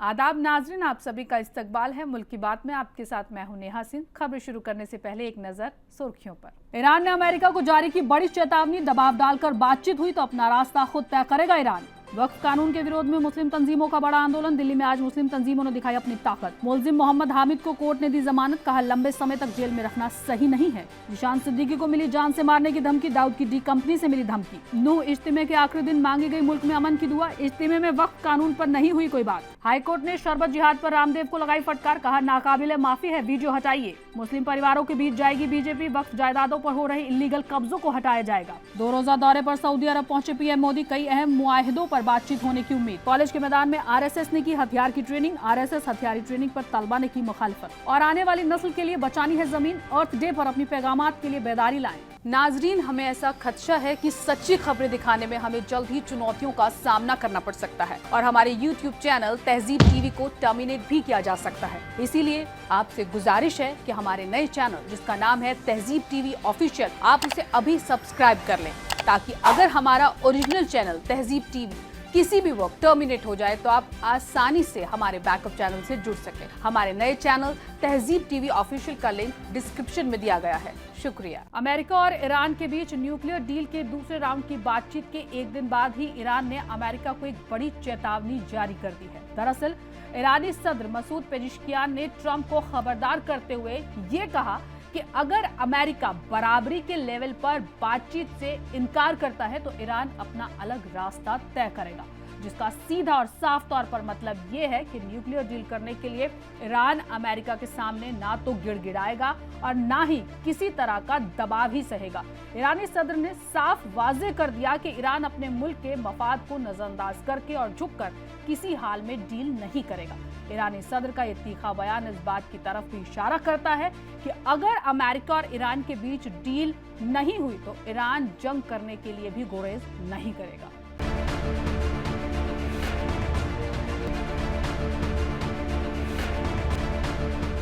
आदाब नाज़रीन, आप सभी का इस्तकबाल है। मुल्क की बात में आपके साथ मैं हूं नेहा सिंह। खबर शुरू करने से पहले एक नजर सुर्खियों पर। ईरान ने अमेरिका को जारी की बड़ी चेतावनी, दबाव डालकर बातचीत हुई तो अपना रास्ता खुद तय करेगा ईरान। वक्फ कानून के विरोध में मुस्लिम तंजीमों का बड़ा आंदोलन, दिल्ली में आज मुस्लिम तंजीमों ने दिखाई अपनी ताकत। मुलजिम मोहम्मद हामिद को कोर्ट ने दी जमानत, कहा लंबे समय तक जेल में रखना सही नहीं है। जिशान सिद्दीकी को मिली जान से मारने की धमकी, दाऊद की डी कंपनी से मिली धमकी। नूह इज्तिमे के आखिरी दिन मांगी गई मुल्क में अमन की दुआ, इज्तिमे में वक्फ कानून पर नहीं हुई कोई बात। हाईकोर्ट ने शरबत जिहाद पर रामदेव को लगाई फटकार, कहा नाकाबिले माफी है, वीडियो हटाइए। मुस्लिम परिवारों के बीच जाएगी बीजेपी, वक्फ जायदादों पर हो रहे इलीगल कब्जों को हटाया जाएगा। 2 रोजा दौरे पर सऊदी अरब पहुंचे पीएम मोदी, कई अहम मुआहिदों पर बातचीत होने की उम्मीद। कॉलेज के मैदान में आरएसएस ने की हथियार की ट्रेनिंग, आरएसएस हथियारी ट्रेनिंग पर तलबा ने की मुखालिफत। और आने वाली नस्ल के लिए बचानी है जमीन, अर्थ डे पर अपनी पैगामात के लिए बेदारी लाएं। नाजरीन, हमें ऐसा खदशा है कि सच्ची खबरें दिखाने में हमें जल्द ही चुनौतियों का सामना करना पड़ सकता है और हमारे YouTube चैनल तहजीब टीवी को टर्मिनेट भी किया जा सकता है। इसीलिए आपसे गुजारिश है कि हमारे नए चैनल जिसका नाम है तहजीब टीवी ऑफिशियल, आप उसे अभी सब्सक्राइब कर लें, ताकि अगर हमारा ओरिजिनल चैनल तहजीब टीवी किसी भी वक्त टर्मिनेट हो जाए तो आप आसानी से हमारे बैकअप चैनल से जुड़ सकें। हमारे नए चैनल तहजीब टीवी ऑफिशियल का लिंक डिस्क्रिप्शन में दिया गया है। शुक्रिया। अमेरिका और ईरान के बीच न्यूक्लियर डील के दूसरे राउंड की बातचीत के एक दिन बाद ही ईरान ने अमेरिका को एक बड़ी चेतावनी जारी कर दी है। दरअसल ईरानी सदर मसूद पेजिशकियान ने ट्रंप को खबरदार करते हुए ये कहा कि अगर अमेरिका बराबरी के लेवल पर बातचीत से इनकार करता है तो ईरान अपना अलग रास्ता तय करेगा, जिसका सीधा और साफ तौर पर मतलब ये है कि न्यूक्लियर डील करने के लिए ईरान अमेरिका के सामने ना तो गिड़गिड़ाएगा और ना ही किसी तरह का दबाव ही सहेगा। ईरानी सदर ने साफ वाजे कर दिया कि ईरान अपने मुल्क के मफाद को नजरअंदाज करके और झुककर किसी हाल में डील नहीं करेगा। ईरानी सदर का ये तीखा बयान इस बात की तरफ भी इशारा करता है कि अगर अमेरिका और ईरान के बीच डील नहीं हुई तो ईरान जंग करने के लिए भी गुरेज नहीं करेगा।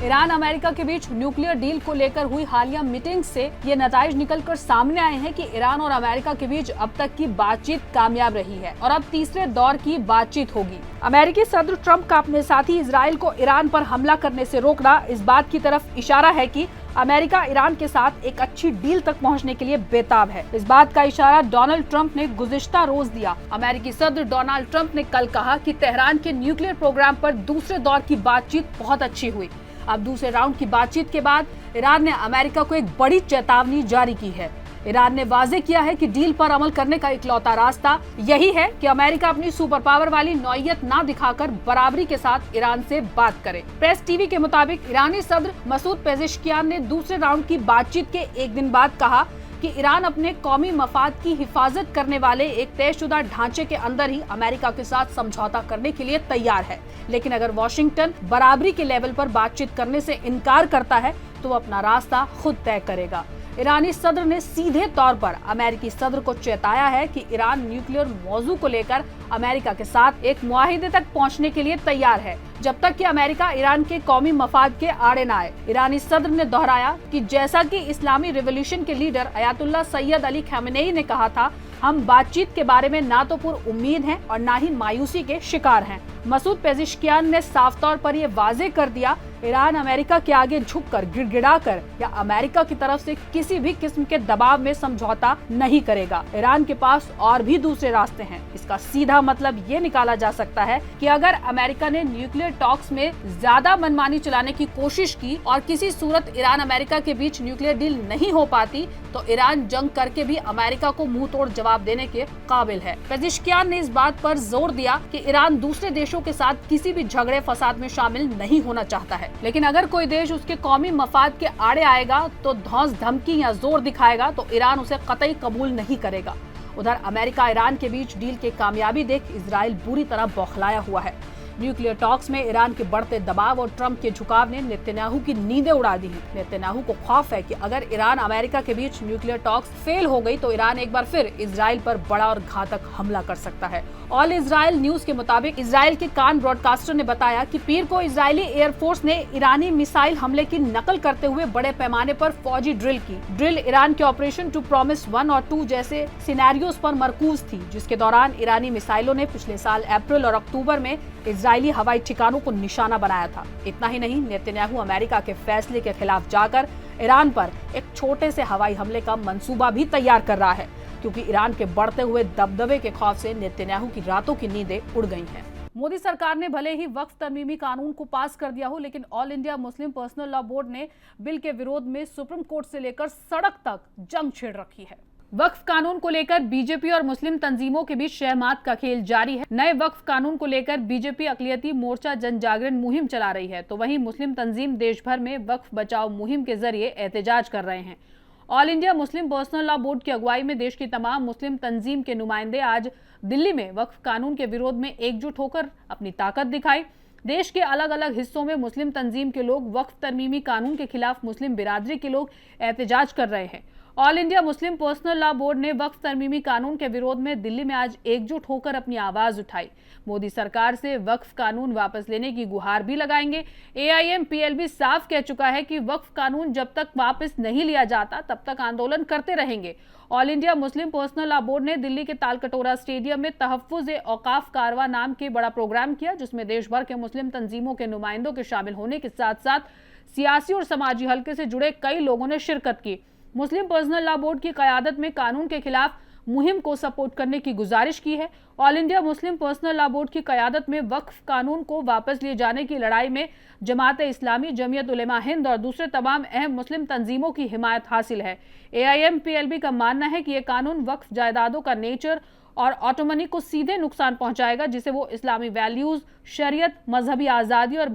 ईरान अमेरिका के बीच न्यूक्लियर डील को लेकर हुई हालिया मीटिंग से ये नताइज निकलकर सामने आए हैं कि ईरान और अमेरिका के बीच अब तक की बातचीत कामयाब रही है और अब तीसरे दौर की बातचीत होगी। अमेरिकी सदर ट्रंप का अपने साथी इजराइल को ईरान पर हमला करने से रोकना इस बात की तरफ इशारा है कि अमेरिका ईरान के साथ एक अच्छी डील तक पहुंचने के लिए बेताब है। इस बात का इशारा डोनाल्ड ट्रंप ने गुज़िश्ता रोज दिया। अमेरिकी सदर डोनाल्ड ट्रंप ने कल कहा कि तेहरान के न्यूक्लियर प्रोग्राम पर दूसरे दौर की बातचीत बहुत अच्छी हुई। अब दूसरे राउंड की बातचीत के बाद ईरान ने अमेरिका को एक बड़ी चेतावनी जारी की है। ईरान ने वाजे किया है कि डील पर अमल करने का इकलौता रास्ता यही है कि अमेरिका अपनी सुपर पावर वाली नौइयत ना दिखाकर बराबरी के साथ ईरान से बात करे। प्रेस टीवी के मुताबिक ईरानी सदर मसूद पेजिशकियान ने दूसरे राउंड की बातचीत के एक दिन बाद कहा कि ईरान अपने कौमी मफाद की हिफाजत करने वाले एक तयशुदा ढांचे के अंदर ही अमेरिका के साथ समझौता करने के लिए तैयार है, लेकिन अगर वॉशिंगटन बराबरी के लेवल पर बातचीत करने से इनकार करता है तो वो अपना रास्ता खुद तय करेगा। ईरानी सदर ने सीधे तौर पर अमेरिकी सदर को चेताया है कि ईरान न्यूक्लियर मौजू को लेकर अमेरिका के साथ एक मुआहिदे तक पहुंचने के लिए तैयार है, जब तक कि अमेरिका ईरान के कौमी मफाद के आड़े न आए। ईरानी सदर ने दोहराया कि जैसा कि इस्लामी रिवॉल्यूशन के लीडर अयातुल्लाह सैयद अली खamenei ने कहा था, हम बातचीत के बारे में ना तो पुर उम्मीद हैं और ना ही मायूसी के शिकार हैं। मसूद पेजिशकियान ने साफ तौर पर यह वाजे कर दिया, ईरान अमेरिका के आगे झुककर, गिड़गिड़ाकर या अमेरिका की तरफ से किसी भी किस्म के दबाव में समझौता नहीं करेगा। ईरान के पास और भी दूसरे रास्ते हैं। इसका सीधा मतलब ये निकाला जा सकता है कि अगर अमेरिका ने न्यूक्लियर टॉक्स में ज्यादा मनमानी चलाने की कोशिश की और किसी सूरत ईरान अमेरिका के बीच न्यूक्लियर डील नहीं हो पाती तो ईरान जंग करके भी अमेरिका को मुंह तोड़ जवाब देने के काबिल है। पेजिशकियान ने इस बात पर जोर दिया कि ईरान दूसरे देशों के साथ किसी भी झगड़े फसाद में शामिल नहीं होना चाहता है, लेकिन अगर कोई देश उसके कौमी मफाद के आड़े आएगा तो धौंस धमकी या जोर दिखाएगा तो ईरान उसे कतई कबूल नहीं करेगा। उधर अमेरिका ईरान के बीच डील की कामयाबी देख इजराइल बुरी तरह बौखलाया हुआ है। न्यूक्लियर टॉक्स में ईरान के बढ़ते दबाव और ट्रंप के झुकाव ने नेतन्याहू की नींदें उड़ा दी हैं। नेतन्याहू को खौफ है कि अगर ईरान अमेरिका के बीच न्यूक्लियर टॉक्स फेल हो गई तो ईरान एक बार फिर इजराइल पर बड़ा और घातक हमला कर सकता है ऑल इजराइल न्यूज के मुताबिक इजराइल के कान ब्रॉडकास्टर ने बताया कि पीर को इजरायली एयरफोर्स ने ईरानी मिसाइल हमले की नकल करते हुए बड़े पैमाने पर फौजी ड्रिल की। ड्रिल ईरान के ऑपरेशन टू प्रॉमिस 1 और 2 जैसे सिनेरियोस पर मरकूज थी, जिसके दौरान ईरानी मिसाइलों ने पिछले साल अप्रैल और अक्टूबर में इजरायली हवाई ठिकानों को निशाना बनाया था। इतना ही नहीं, नेतन्याहू अमेरिका के फैसले के खिलाफ जाकर ईरान पर एक छोटे से हवाई हमले का मंसूबा भी तैयार कर रहा है, क्योंकि ईरान के बढ़ते हुए दबदबे के खौफ से नेतन्याहू की रातों की नींदें उड़ गई हैं। मोदी सरकार ने भले ही वक्फ तरमीमी कानून को पास कर दिया हो, लेकिन all India Muslim personal law board ने बिल के विरोध में सुप्रीम कोर्ट से लेकर सड़क तक जंग छेड़ रखी है। वक्फ कानून को लेकर बीजेपी और मुस्लिम तंजीमों के बीच शहमात का खेल जारी है। नए वक्फ कानून को लेकर बीजेपी अक़लियती मोर्चा जन जागरण मुहिम चला रही है, तो वहीं मुस्लिम तंजीम देश भर में वक्फ बचाओ मुहिम के जरिए एहतजाज कर रहे हैं। All India Muslim personal law board की अगुवाई में देश की तमाम मुस्लिम तंजीम के नुमाइंदे आज दिल्ली में वक्फ कानून के विरोध में एकजुट होकर अपनी ताकत दिखाई। देश के अलग अलग हिस्सों में मुस्लिम तंजीम के लोग वक्फ तरमीमी कानून के खिलाफ मुस्लिम बिरादरी के लोग एहतजाज कर रहे हैं। All India Muslim personal law board ने वक्फ तरमीमी कानून के विरोध में दिल्ली में आज एकजुट होकर अपनी आवाज उठाई। मोदी सरकार से वक्फ कानून वापस लेने की गुहार भी लगाएंगे। AIM-PLB साफ कह चुका है कि वक्फ कानून जब तक वापस नहीं लिया जाता तब तक आंदोलन करते रहेंगे। All India Muslim personal law board ने दिल्ली के तालकटोरा स्टेडियम में तहफ़्फ़ुज़-ए-औक़ाफ़ कारवां नाम के बड़ा प्रोग्राम किया, जिसमें देश भर के मुस्लिम तंजीमों के नुमाइंदों के शामिल होने के साथ साथ सियासी और समाजी हलके से जुड़े कई लोगों ने शिरकत की। मुस्लिम पर्सनल लॉ बोर्ड की क़यादत में कानून के खिलाफ मुहिम को सपोर्ट करने की गुजारिश की है। All India Muslim personal law board की क़यादत में वक्फ कानून को वापस लिए जाने की लड़ाई में जमात-ए-इस्लामी, जमीयत उलेमा हिंद और दूसरे तमाम अहम मुस्लिम तंजीमों की हिमायत हासिल है। AIM-PLB का मानना है कि ये कानून वक्फ जायदादों का नेचर और ऑटोमनी को सीधे नुकसान पहुंचाएगा, जिसे वो इस्लामी वैल्यूज, शरीयत, मजहबी आज़ादी और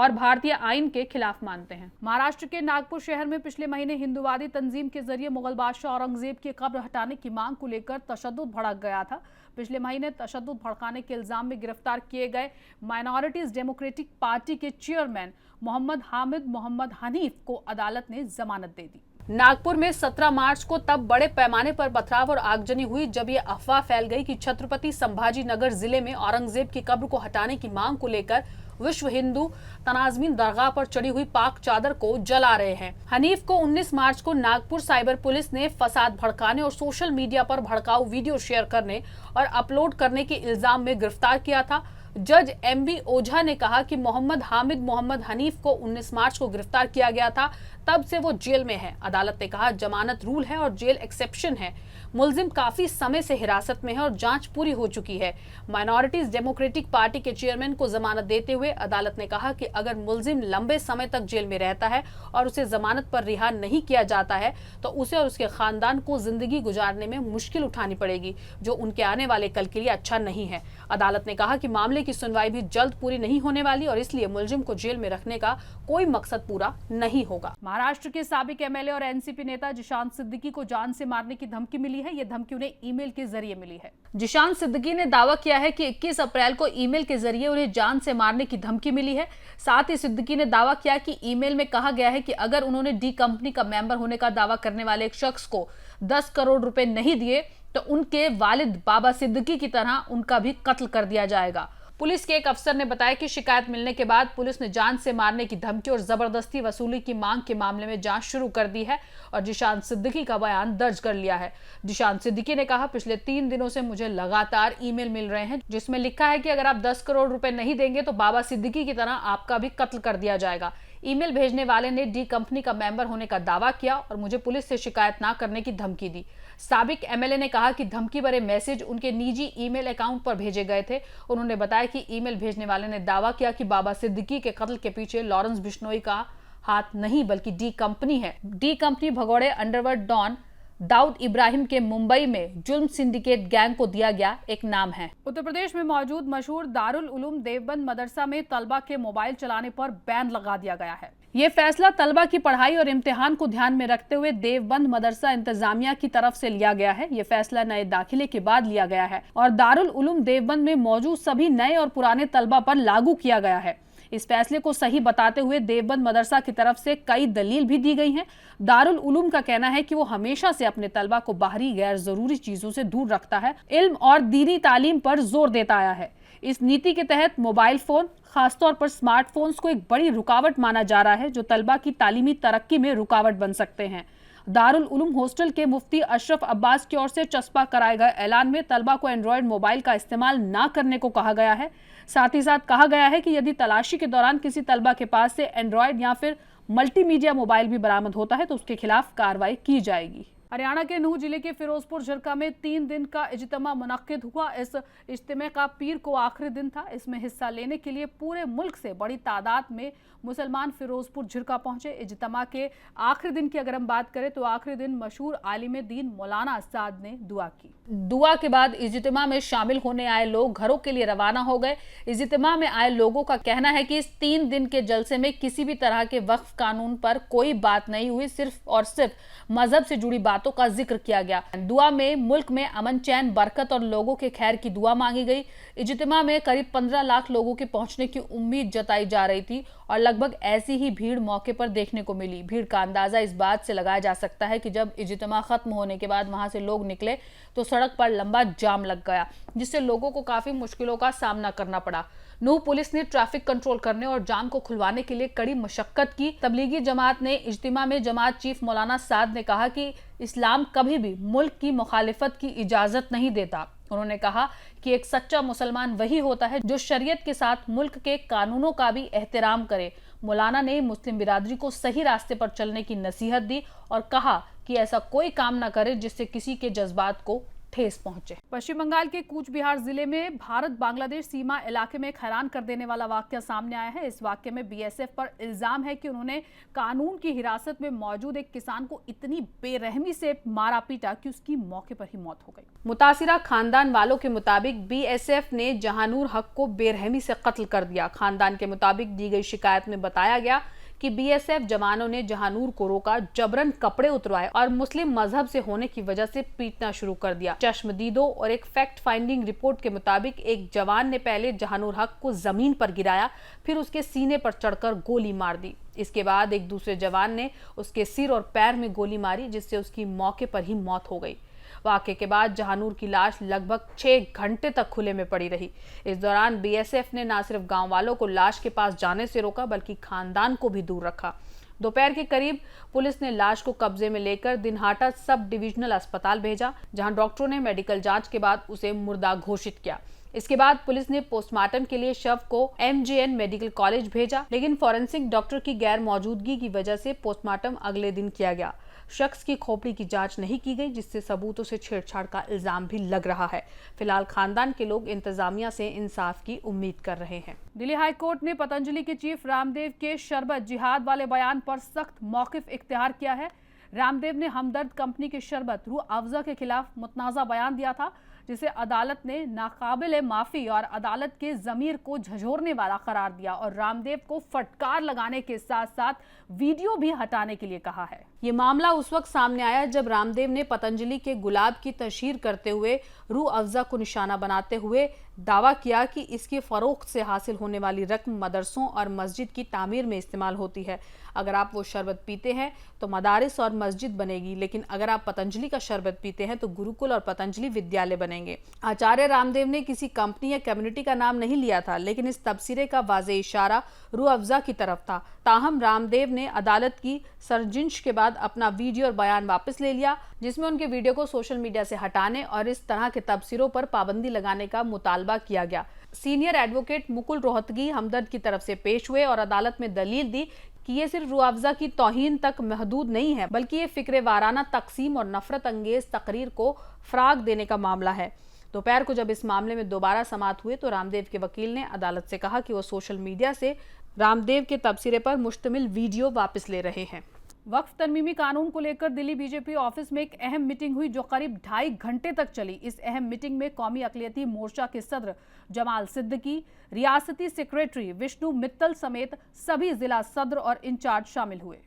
भारतीय आइन के खिलाफ मानते हैं। महाराष्ट्र के नागपुर शहर में पिछले महीने हिंदुवादी तंजीम के जरिए मुगल बादशाह औरंगजेब की कब्र हटाने की मांग को लेकर तशद्दुद भड़क गया था। पिछले महीने तशद्दुद भड़काने के इल्जाम में गिरफ्तार किए गए माइनॉरिटीज डेमोक्रेटिक पार्टी के चेयरमैन मोहम्मद हामिद मोहम्मद हनीफ को अदालत ने जमानत दे दी। नागपुर में 17 मार्च को तब बड़े पैमाने पर पथराव और आगजनी हुई जब ये अफवाह फैल गई कि छत्रपति संभाजी नगर जिले में औरंगजेब की कब्र को हटाने की मांग को लेकर विश्व हिंदू तनाज़मीन दरगाह पर चढ़ी हुई पाक चादर को जला रहे हैं। हनीफ को 19 मार्च को नागपुर साइबर पुलिस ने फसाद भड़काने और सोशल मीडिया पर भड़काऊ वीडियो शेयर करने और अपलोड करने के इल्जाम में गिरफ्तार किया था। जज MB ओझा ने कहा कि मोहम्मद हामिद मोहम्मद हनीफ को 19 मार्च को गिरफ्तार किया गया था, तब से वो जेल में है। अदालत ने कहा जमानत रूल है और जेल एक्सेप्शन है। मुलजिम काफी समय से हिरासत में है और जांच पूरी हो चुकी है। माइनॉरिटीज डेमोक्रेटिक पार्टी के चेयरमैन को जमानत देते हुए अदालत ने कहा कि अगर मुलजिम लंबे समय तक जेल में रहता है और उसे जमानत पर रिहा नहीं किया जाता है तो उसे और उसके खानदान को जिंदगी गुजारने में मुश्किल उठानी पड़ेगी, जो उनके आने वाले कल के लिए अच्छा नहीं है। अदालत ने कहा कि मामले की सुनवाई भी जल्द पूरी नहीं होने वाली और इसलिए मुलजिम को जेल में रखने का कोई मकसद पूरा नहीं होगा। महाराष्ट्र के साबिक MLA और NCP नेता जिशान सिद्दीकी को जान से मारने की धमकी मिली है। ये धमकी उन्हें ईमेल के जरिए मिली है। जिशान सिद्दीकी ने दावा किया है कि 21 अप्रैल को ईमेल के जरिए उन्हें जान से मारने की धमकी मिली है। साथ ही सिद्दीकी ने दावा किया कि ईमेल में कहा गया है कि अगर उन्होंने डी कंपनी का मेंबर होने का दावा करने वाले एक शख्स को 10 करोड़ रुपए नहीं दिए तो उनके वालिद बाबा सिद्दीकी की तरह उनका भी कत्ल कर दिया जाएगा। पुलिस के एक अफसर ने बताया कि शिकायत मिलने के बाद पुलिस ने जान से मारने की धमकी और जबरदस्ती वसूली की मांग के मामले में जांच शुरू कर दी है और जिशान सिद्दीकी का बयान दर्ज कर लिया है। जिशान सिद्दीकी ने कहा, पिछले 3 दिनों से मुझे लगातार ईमेल मिल रहे हैं जिसमें लिखा है कि अगर आप 10 करोड़ रुपए नहीं देंगे तो बाबा सिद्दीकी की तरह आपका भी कत्ल कर दिया जाएगा। ईमेल भेजने वाले ने डी कंपनी का मेंबर होने का दावा किया और मुझे पुलिस से शिकायत ना करने की धमकी दी। साबिक MLA ने कहा कि धमकी भरे मैसेज उनके निजी ईमेल अकाउंट पर भेजे गए थे। उन्होंने बताया कि ईमेल भेजने वाले ने दावा किया कि बाबा सिद्दीकी के कत्ल के पीछे लॉरेंस बिश्नोई का हाथ नहीं बल्कि डी कंपनी है। डी कंपनी भगोड़े अंडरवर्ल्ड डॉन दाऊद इब्राहिम के मुंबई में जुल्म सिंडिकेट गैंग को दिया गया एक नाम है। उत्तर प्रदेश में मौजूद मशहूर दारुल उलूम देवबंद मदरसा में तलबा के मोबाइल चलाने पर बैन लगा दिया गया है। ये फैसला तलबा की पढ़ाई और इम्तिहान को ध्यान में रखते हुए देवबंद मदरसा इंतजामिया की तरफ से लिया गया है। ये फैसला नए दाखिले के बाद लिया गया है और दारुल उलूम देवबंद में मौजूद सभी नए और पुराने तलबा पर लागू किया गया है। इस फैसले को सही बताते हुए देवबंद मदरसा की तरफ से कई दलील भी दी गई हैं। दारुल उलूम का कहना है कि वो हमेशा से अपने तलबा को बाहरी गैर जरूरी चीजों से दूर रखता है, इल्म और दीनी तालीम पर जोर देता आया है। इस नीति के तहत मोबाइल फोन, खासतौर पर स्मार्टफोन्स को एक बड़ी रुकावट माना जा रहा है, जो तलबा की तालीमी तरक्की में रुकावट बन सकते हैं। दारुल उलूम हॉस्टल के मुफ्ती अशरफ अब्बास की ओर से चस्पा कराए गए ऐलान में तलबा को एंड्रॉयड मोबाइल का इस्तेमाल न करने को कहा गया है। साथ ही साथ कहा गया है कि यदि तलाशी के दौरान किसी तलबा के पास से एंड्रॉयड या फिर मल्टीमीडिया मोबाइल भी बरामद होता है तो उसके खिलाफ कार्रवाई की जाएगी। हरियाणा के नूह जिले के फिरोजपुर झिरका में 3 दिन का इज्तिमा मुनक्किद हुआ। इस इज्तिमा का पीर को आखिरी दिन था। इसमें हिस्सा लेने के लिए पूरे मुल्क से बड़ी तादाद में मुसलमान फिरोजपुर झिरका पहुंचे। इज्तिमा के आखिरी दिन की अगर हम बात करें तो आखिरी दिन मशहूर आलिम दीन मौलाना साद ने दुआ की। दुआ के बाद इज्तिमा में शामिल होने आए लोग घरों के लिए रवाना हो गए। इज्तिमा में आए लोगों का कहना है कि इस 3 दिन के जलसे में किसी भी तरह के वक्फ कानून पर कोई बात नहीं हुई, सिर्फ और सिर्फ मजहब से जुड़ी बातों का जिक्र किया गया। दुआ में मुल्क में अमन, चैन, बरकत और लोगों के खैर की दुआ मांगी गई। इज्तिमा में करीब 15 लाख लोगों के पहुंचने की उम्मीद जताई जा रही थी और लगभग ऐसी ही भीड़ मौके पर देखने को मिली। भीड़ का अंदाजा इस बात से लगाया जा सकता है कि जब इज्तिमा खत्म होने के बाद वहां से लोग निकले तो सड़क पर लंबा जाम लग गया, जिससे लोगों को काफी मुश्किलों का सामना करना पड़ा। नूह पुलिस ने ट्रैफिक कंट्रोल करने और जाम को खुलवाने के लिए कड़ी मशक्कत की। तबलीगी जमात ने इज्तिमा में जमात चीफ मौलाना साद ने कहा कि इस्लाम कभी भी मुल्क की मुखालिफत की इजाजत नहीं देता। उन्होंने कहा कि एक सच्चा मुसलमान वही होता है जो शरीयत के साथ मुल्क के कानूनों का भी एहतराम करे। मौलाना ने मुस्लिम बिरादरी को सही रास्ते पर चलने की नसीहत दी और कहा कि ऐसा कोई काम न करे जिससे किसी के जज्बात को ठेस पहुंचे। पश्चिम बंगाल के कूच बिहार जिले में भारत बांग्लादेश सीमा इलाके में एक हैरान कर देने वाला वाकया सामने आया है। इस वाकये में बीएसएफ पर इल्जाम है कि उन्होंने कानून की हिरासत में मौजूद एक किसान को इतनी बेरहमी से मारा पीटा कि उसकी मौके पर ही मौत हो गई। मुतासिरा खानदान वालों के मुताबिक बीएसएफ ने जहानूर हक को बेरहमी से कत्ल कर दिया। खानदान के मुताबिक दी गई शिकायत में बताया गया कि बीएसएफ जवानों ने जहानूर को रोका, जबरन कपड़े उतरवाए और मुस्लिम मजहब से होने की वजह से पीटना शुरू कर दिया। चश्मदीदों और एक फैक्ट फाइंडिंग रिपोर्ट के मुताबिक एक जवान ने पहले जहानूर हक को जमीन पर गिराया, फिर उसके सीने पर चढ़कर गोली मार दी। इसके बाद एक दूसरे जवान ने उसके सिर और पैर में गोली मारी, जिससे उसकी मौके पर ही मौत हो गई। वाकये के बाद जहानूर की लाश लगभग 6 घंटे तक खुले में पड़ी रही। इस दौरान बीएसएफ ने न सिर्फ गांव वालों को लाश के पास जाने से रोका, बल्कि खानदान को भी दूर रखा। दोपहर के करीब पुलिस ने लाश को कब्जे में लेकर दिनहाटा सब डिविजनल अस्पताल भेजा, जहां डॉक्टरों ने मेडिकल जांच के बाद उसे मुर्दा घोषित किया। इसके बाद पुलिस ने पोस्टमार्टम के लिए शव को एमजेएन मेडिकल कॉलेज भेजा, लेकिन फॉरेंसिक डॉक्टर की गैर मौजूदगी की वजह से पोस्टमार्टम अगले दिन किया गया। शख्स की खोपड़ी की जांच नहीं की गई, जिससे सबूतों से छेड़छाड़ का इल्जाम भी लग रहा है। फिलहाल खानदान के लोग इंतजामिया से इंसाफ की उम्मीद कर रहे हैं। दिल्ली हाई कोर्ट ने पतंजलि के चीफ रामदेव के शरबत जिहाद वाले बयान पर सख्त मौकिफ इख्तियार किया है। रामदेव ने हमदर्द कंपनी के शरबत रूह अफ़ज़ा के खिलाफ मुतनाज़ा बयान दिया था, जिसे अदालत ने नाकाबिल माफ़ी और अदालत के ज़मीर को झंझोरने वाला करार दिया और रामदेव को फटकार लगाने के साथ साथ वीडियो भी हटाने के लिए कहा है। ये मामला उस वक्त सामने आया जब रामदेव ने पतंजलि के गुलाब की तशहीर करते हुए रूह अफ़ज़ा को निशाना बनाते हुए दावा किया कि इसके फरोख्त से हासिल होने वाली रकम मदरसों और मस्जिद की तामीर में इस्तेमाल होती है। अगर आप वो शरबत पीते हैं तो मदारिस और मस्जिद बनेगी, लेकिन अगर आप पतंजलि का शरबत पीते हैं तो गुरुकुल और पतंजलि विद्यालय बनेंगे। आचार्य रामदेव ने किसी कंपनी या कम्युनिटी का नाम नहीं लिया था, लेकिन इस तबसरे का वाज़ेह इशारा रूह अफ़ज़ा की तरफ था। ताहम रामदेव ने अदालत की सरजिश के बाद अपना वीडियो और बयान वापस ले लिया, जिसमें उनके वीडियो को सोशल मीडिया से हटाने और इस तरह के तबसरों पर पाबंदी लगाने का मुतालबा किया गया। सीनियर एडवोकेट मुकुल रोहतगी हमदर्द की तरफ से पेश हुए और अदालत में दलील दी कि ये सिर्फ रूह अफ़ज़ा की तौहीन तक महदूद नहीं है, बल्कि ये फिक्र वाराना तकसीम और नफरत अंगेज तकरीर को फराग देने का मामला है। दोपहर को जब इस मामले में दोबारा समाअत हुए तो रामदेव के वकील ने अदालत से कहा कि वो सोशल मीडिया से रामदेव के तबसरे पर मुश्तमिल वीडियो वापस ले रहे हैं। वक्फ तरमीमी कानून को लेकर दिल्ली बीजेपी ऑफिस में एक अहम मीटिंग हुई जो करीब 2.5 घंटे तक चली। इस अहम मीटिंग में कौमी अक़लियती मोर्चा के सदर जमाल सिद्दीकी, रियासती सेक्रेटरी विष्णु मित्तल समेत सभी जिला सदर और इंचार्ज शामिल हुए।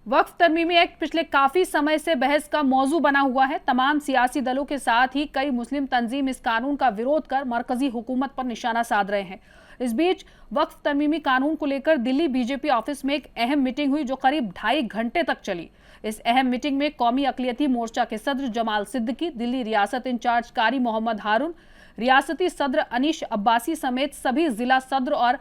वक्फ तरमीमी एक्ट पिछले काफी समय से बहस का मौजू बना हुआ है। तमाम सियासी दलों के साथ ही कई मुस्लिम तंजीम इस कानून का विरोध कर मरकजी हुकूमत पर निशाना साध रहे हैं। इस बीच वक्फ तरमीमी कानून को लेकर दिल्ली बीजेपी ऑफिस में एक अहम मीटिंग हुई जो करीब 2.5 घंटे तक चली। इस अहम मीटिंग में कौमी अक़लियती मोर्चा के सदर जमाल सिद्दीकी, दिल्ली रियासत इंचार्ज कारी मोहम्मद हारून, रियासती सदर अनीश अब्बासी समेत सभी जिला सदर और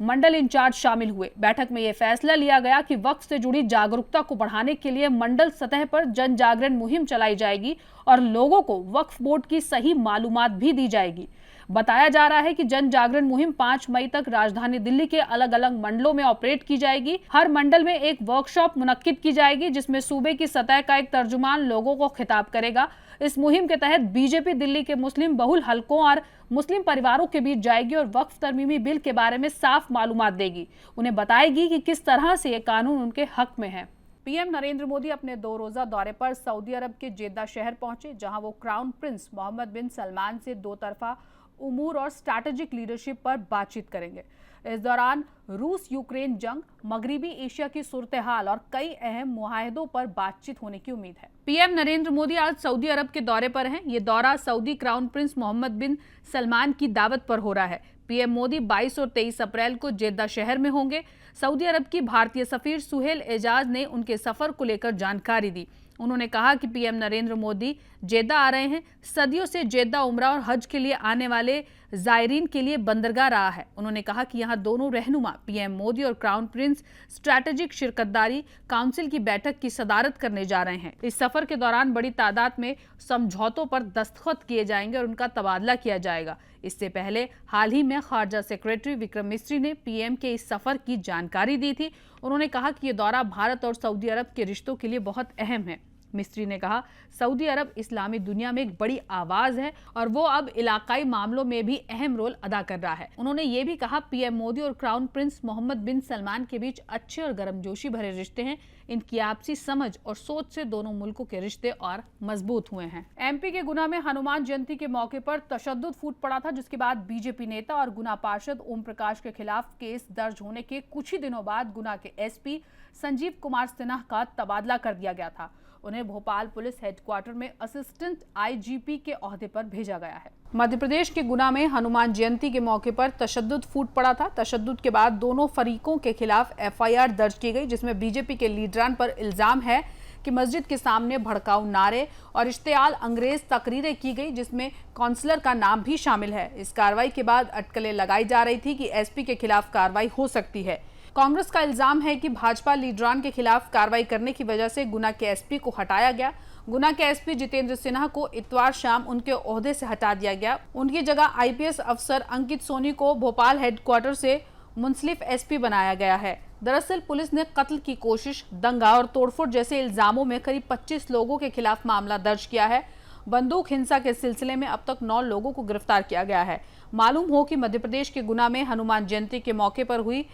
मंडल इंचार्ज शामिल हुए। बैठक में यह फैसला लिया गया कि वक्फ से जुड़ी जागरूकता को बढ़ाने के लिए मंडल सतह पर जन जागरण मुहिम चलाई जाएगी और लोगों को वक्फ बोर्ड की सही मालूमात भी दी जाएगी। बताया जा रहा है कि जन जागरण मुहिम 5 मई तक राजधानी दिल्ली के अलग अलग मंडलों में ऑपरेट की जाएगी। हर मंडल में एक वर्कशॉप मुनक्किद की जाएगी जिसमें सूबे की सतह का एक तर्जुमान लोगों को खिताब करेगा। इस मुहिम के तहत बीजेपी दिल्ली के मुस्लिम बहुल हलकों और मुस्लिम परिवारों के बीच जाएगी और वक्फ तरमीमी बिल के बारे में साफ मालूमात देगी। उन्हें बताएगी कि किस तरह से ये कानून उनके हक में है। पीएम नरेंद्र मोदी अपने 2 रोजा दौरे पर सऊदी अरब के जेद्दा शहर पहुंचे, जहां वो क्राउन प्रिंस मोहम्मद बिन सलमान से 2 तरफा उमूर और स्ट्रैटेजिक लीडरशिप पर बातचीत करेंगे। इस दौरान रूस यूक्रेन जंग, मगरिबी एशिया की सूरत हाल और कई अहम मुआहदों पर बातचीत होने की उम्मीद है। पीएम नरेंद्र मोदी आज सऊदी अरब के दौरे पर हैं। ये दौरा सऊदी क्राउन प्रिंस मोहम्मद बिन सलमान की दावत पर हो रहा है। पीएम मोदी 22 और 23 अप्रैल को जेद्दा शहर में होंगे। सऊदी अरब की भारतीय सफीर सुहेल एजाज ने उनके सफर को लेकर जानकारी दी। उन्होंने कहा कि पीएम नरेंद्र मोदी जेद्दा आ रहे हैं। सदियों से जेद्दा उम्रा और हज के लिए आने वाले जायरीन के लिए बंदरगाह रहा है। उन्होंने कहा कि यहां दोनों रहनुमा पीएम मोदी और क्राउन प्रिंस स्ट्रैटेजिक शिरकतदारी काउंसिल की बैठक की सदारत करने जा रहे हैं। इस सफर के दौरान बड़ी तादाद में समझौतों पर दस्तखत किए जाएंगे और उनका तबादला किया जाएगा। इससे पहले हाल ही में खारजा सेक्रेटरी विक्रम मिस्री ने पीएम के इस सफर की जानकारी दी थी। उन्होंने कहा कि ये दौरा भारत और सऊदी अरब के रिश्तों के लिए बहुत अहम है। मिस्री ने कहा, सऊदी अरब इस्लामी दुनिया में एक बड़ी आवाज है और वो अब इलाकाई मामलों में भी अहम रोल अदा कर रहा है। उन्होंने ये भी कहा, पीएम मोदी और क्राउन प्रिंस मोहम्मद बिन सलमान के बीच अच्छे और गर्मजोशी भरे रिश्ते हैं। इनकी आपसी समझ और सोच से दोनों मुल्कों के रिश्ते और मजबूत हुए हैं। एमपी के गुना में हनुमान जयंती के मौके पर तशद्दुद फूट पड़ा था, जिसके बाद बीजेपी नेता और गुना पार्षद ओम प्रकाश के खिलाफ केस दर्ज होने के कुछ ही दिनों बाद गुना के एसपी संजीव कुमार सिन्हा का तबादला कर दिया गया था। उन्हें भोपाल पुलिस हेडक्वार्टर में असिस्टेंट आईजीपी के ओहदे पर भेजा गया है। मध्य प्रदेश के गुना में हनुमान जयंती के मौके पर तशद्दुद फूट पड़ा था। तशद्दुद के बाद दोनों फरीकों के खिलाफ एफआईआर दर्ज की गई, जिसमें बीजेपी के लीडरान पर इल्जाम है कि मस्जिद के सामने भड़काऊ नारे और इश्तियाल अंग्रेज तकरीरें की गई, जिसमें काउंसलर का नाम भी शामिल है। इस कार्रवाई के बाद अटकलें लगाई जा रही थी कि एसपी के खिलाफ कार्रवाई हो सकती है। कांग्रेस का इल्जाम है कि भाजपा लीडरान के खिलाफ कार्रवाई करने की वजह से गुना के एसपी को हटाया गया। गुना के एसपी जितेंद्र सिन्हा को इतवार शाम उनके ओहदे से हटा दिया गया। उनकी जगह आईपीएस अफसर अंकित सोनी को भोपाल हेडक्वार्टर से मुंसलिफ एसपी बनाया गया है। दरअसल पुलिस ने कत्ल की कोशिश, दंगा और तोड़फोड़ जैसे इल्जामों में करीब 25 लोगों के खिलाफ मामला दर्ज किया है। बंदूक हिंसा के सिलसिले में अब तक 9 लोगों को गिरफ्तार किया गया है। मालूम हो कि मध्य प्रदेश के गुना में हनुमान जयंती के मौके पर हुई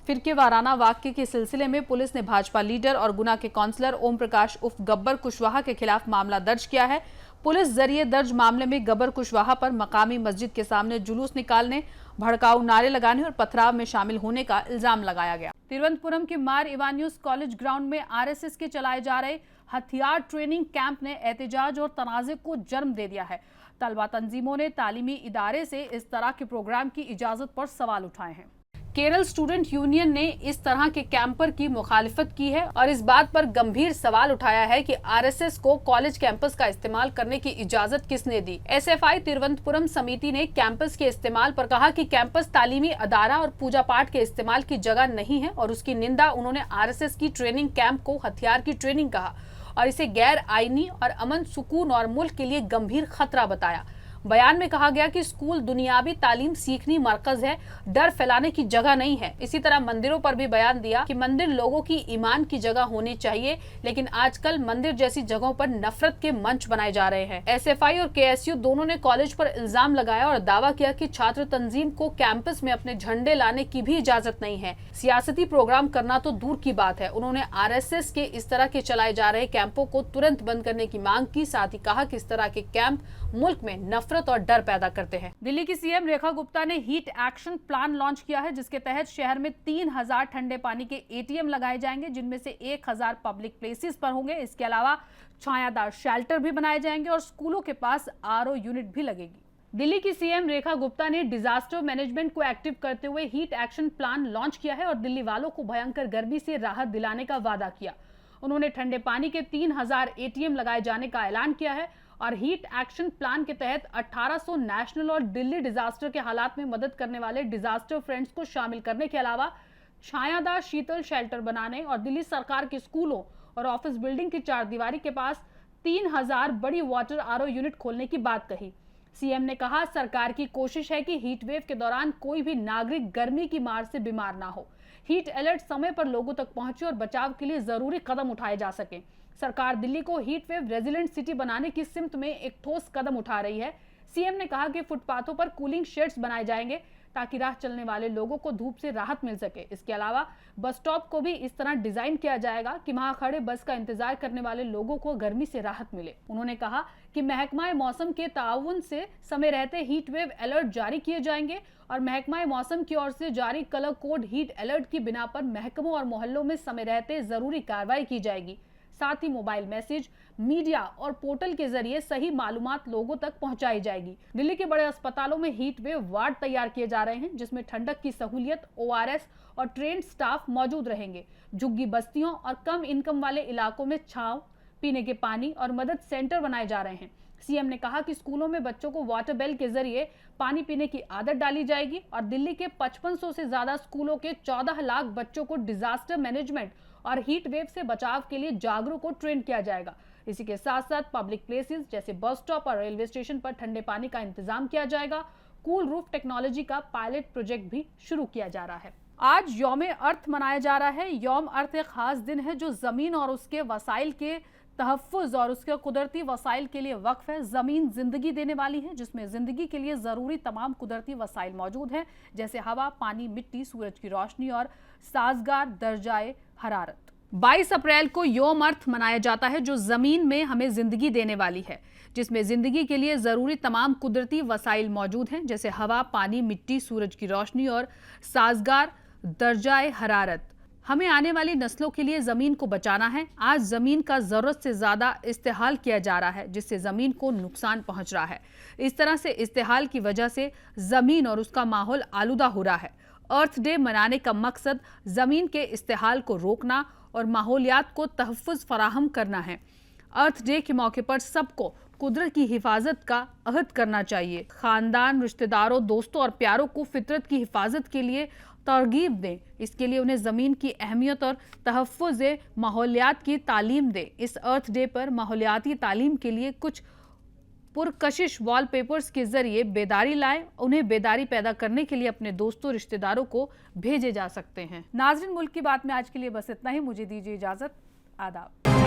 फिरके वाराना वाक्य के सिलसिले में पुलिस ने भाजपा लीडर और गुना के काउंसलर ओम प्रकाश उर्फ गब्बर कुशवाहा के खिलाफ मामला दर्ज किया है। पुलिस जरिए दर्ज मामले में गब्बर कुशवाहा पर मकामी मस्जिद के सामने जुलूस निकालने, भड़काऊ नारे लगाने और पथराव में शामिल होने का इल्जाम लगाया गया। तिरुवनंतपुरम के मार इवानियोस कॉलेज ग्राउंड में आरएसएस के चलाए जा रहे हथियार ट्रेनिंग कैंप ने एहतजाज और तनाजे को जन्म दे दिया है। तलबा तंजीमों ने तालीमी इदारे से इस तरह के प्रोग्राम की इजाजत पर सवाल उठाए हैं। केरल स्टूडेंट यूनियन ने इस तरह के कैंपर की मुखालिफत की है और इस बात पर गंभीर सवाल उठाया है कि आरएसएस को कॉलेज कैंपस का इस्तेमाल करने की इजाजत किसने दी। एसएफआई तिरुवनंतपुरम समिति ने कैंपस के इस्तेमाल पर कहा कि कैंपस तालीमी अदारा और पूजा पाठ के इस्तेमाल की जगह नहीं है और उसकी निंदा उन्होंने आरएसएस की ट्रेनिंग कैंप को हथियार की ट्रेनिंग कहा और इसे गैर आईनी और अमन सुकून और मुल्क के लिए गंभीर खतरा बताया। बयान में कहा गया कि स्कूल दुनियावी तालीम सीखनी मरकज है, डर फैलाने की जगह नहीं है। इसी तरह मंदिरों पर भी बयान दिया कि मंदिर लोगों की ईमान की जगह होनी चाहिए, लेकिन आजकल मंदिर जैसी जगहों पर नफरत के मंच बनाए जा रहे हैं। एसएफआई और केएसयू दोनों ने कॉलेज पर इल्जाम लगाया और दावा किया कि छात्र तंजीम को कैंपस में अपने झंडे लाने की भी इजाजत नहीं है। सियासती प्रोग्राम करना तो दूर की बात है। उन्होंने आरएसएस के इस तरह के चलाए जा रहे कैंपों को तुरंत बंद करने की मांग की। साथ ही कहा कि इस तरह के कैंप मुल्क में नफरत और डर पैदा करते हैं। दिल्ली की सीएम रेखा गुप्ता ने हीट एक्शन प्लान लॉन्च किया है, जिसके तहत शहर में 3000 ठंडे पानी के एटीएम लगाए जाएंगे, जिनमें से 1000 पब्लिक प्लेसेस पर होंगे। इसके अलावा छायादार शेल्टर भी बनाए जाएंगे और स्कूलों के पास आरओ यूनिट भी लगेगी। दिल्ली की सीएम रेखा गुप्ता ने डिजास्टर मैनेजमेंट को एक्टिव करते हुए हीट एक्शन प्लान लॉन्च किया है और दिल्ली वालों को भयंकर गर्मी से राहत दिलाने का वादा किया। उन्होंने ठंडे पानी के 3000 एटीएम लगाए जाने का ऐलान किया है और हीट एक्शन प्लान के तहत 1800 नेशनल और दिल्ली डिजास्टर के हालात में मदद करने वाले डिजास्टर फ्रेंड्स को शामिल करने के अलावा छायादार शीतल शेल्टर बनाने और दिल्ली सरकार के स्कूलों और ऑफिस बिल्डिंग की चारदीवारी के पास 3000 बड़ी वाटर आरओ यूनिट खोलने की बात कही। सीएम ने कहा, सरकार की कोशिश है कि हीट वेव के दौरान कोई भी नागरिक गर्मी की मार से बीमार ना हो। हीट अलर्ट समय पर लोगों तक पहुंचे और बचाव के लिए जरूरी कदम उठाए जा सके। सरकार दिल्ली को हीट वेव रेजिलेंट सिटी बनाने की सिमत में एक ठोस कदम उठा रही है। सीएम ने कहा कि फुटपाथों पर कूलिंग शेड्स बनाए जाएंगे ताकि राह चलने वाले लोगों को धूप से राहत मिल सके। इसके अलावा बस स्टॉप को भी इस तरह डिजाइन किया जाएगा कि वहां खड़े बस का इंतजार करने वाले लोगों को गर्मी से राहत मिले। उन्होंने कहा कि महकमा मौसम के ताउन से समय रहते हीट वेव अलर्ट जारी किए जाएंगे और महकमा मौसम की ओर से जारी कलर कोड हीट अलर्ट की बिना पर महकमों और मोहल्लों में समय रहते जरूरी कार्रवाई की जाएगी। साथ ही मोबाइल मैसेज, मीडिया और पोर्टल के जरिए सही मालूमात लोगों तक पहुंचाई जाएगी। दिल्ली के बड़े अस्पतालों में हीट वेव वार्ड तैयार किए जा रहे हैं जिसमें ठंडक की सहूलियत, ओआरएस और ट्रेन्ड स्टाफ मौजूद रहेंगे। झुग्गी बस्तियों और कम इनकम वाले इलाकों में छांव, पीने के पानी और मदद सेंटर बनाए जा रहे हैं। सीएम ने कहा कि स्कूलों में बच्चों को वाटर बेल के जरिए पानी पीने की आदत डाली जाएगी और दिल्ली के 5500 से ज्यादा स्कूलों के 14 लाख बच्चों को डिजास्टर मैनेजमेंट और हीट वेव से बचाव के लिए जागरूक और ट्रेन किया जाएगा। इसी के साथ साथ पब्लिक प्लेसेस जैसे बस स्टॉप और रेलवे स्टेशन पर ठंडे पानी का इंतजाम किया जाएगा। कूल रूफ टेक्नोलॉजी का पायलट प्रोजेक्ट भी शुरू किया जा रहा है। आज यौम अर्थ मनाया जा रहा है। यौम अर्थ एक खास दिन है जो जमीन और उसके वसाइल के तहफ़्फ़ुज़ और उसके कुदरती वसाइल के लिए वक्फ है। ज़मीन ज़िंदगी देने वाली है जिसमें ज़िंदगी के लिए ज़रूरी तमाम कुदरती वसाइल मौजूद हैं जैसे हवा, पानी, मिट्टी, सूरज की रोशनी और साजगार दर्जाए हरारत। 22 अप्रैल को यौम अर्थ मनाया जाता है जो ज़मीन में हमें ज़िंदगी देने वाली है जिसमें ज़िंदगी के लिए ज़रूरी तमाम कुदरती वसाइल मौजूद हैं जैसे हवा, पानी, मिट्टी, सूरज की रोशनी और साजगार दर्जाए हरारत। हमें आने वाली नस्लों के लिए जमीन को बचाना है। आज जमीन का जरूरत से ज्यादा इस्तेहाल किया जा रहा है जिससे जमीन को नुकसान पहुंच रहा है। इस तरह से इस्तेहाल की वजह से जमीन और उसका माहौल आलूदा हो रहा है। अर्थ डे मनाने का मकसद जमीन के इस्तेहाल को रोकना और माहौलियात को तहफ़्फ़ुज़ फराहम करना है। अर्थ डे के मौके पर सबको कुदरत की हिफाजत का अहद करना चाहिए। खानदान, रिश्तेदारों, दोस्तों और प्यारों को फितरत की हिफाजत के लिए तरगीब दें। इसके लिए उन्हें ज़मीन की अहमियत और तहफ़्फ़ुज़ माहौलियात की तालीम दें। इस अर्थ डे पर माहौलियाती तालीम के लिए कुछ पुरकशिश वॉलपेपर्स के जरिए बेदारी लाएं। उन्हें बेदारी पैदा करने के लिए अपने दोस्तों, रिश्तेदारों को भेजे जा सकते हैं। नाज़रीन, मुल्क की बात में आज के लिए बस इतना ही। मुझे दीजिए इजाज़त। आदाब।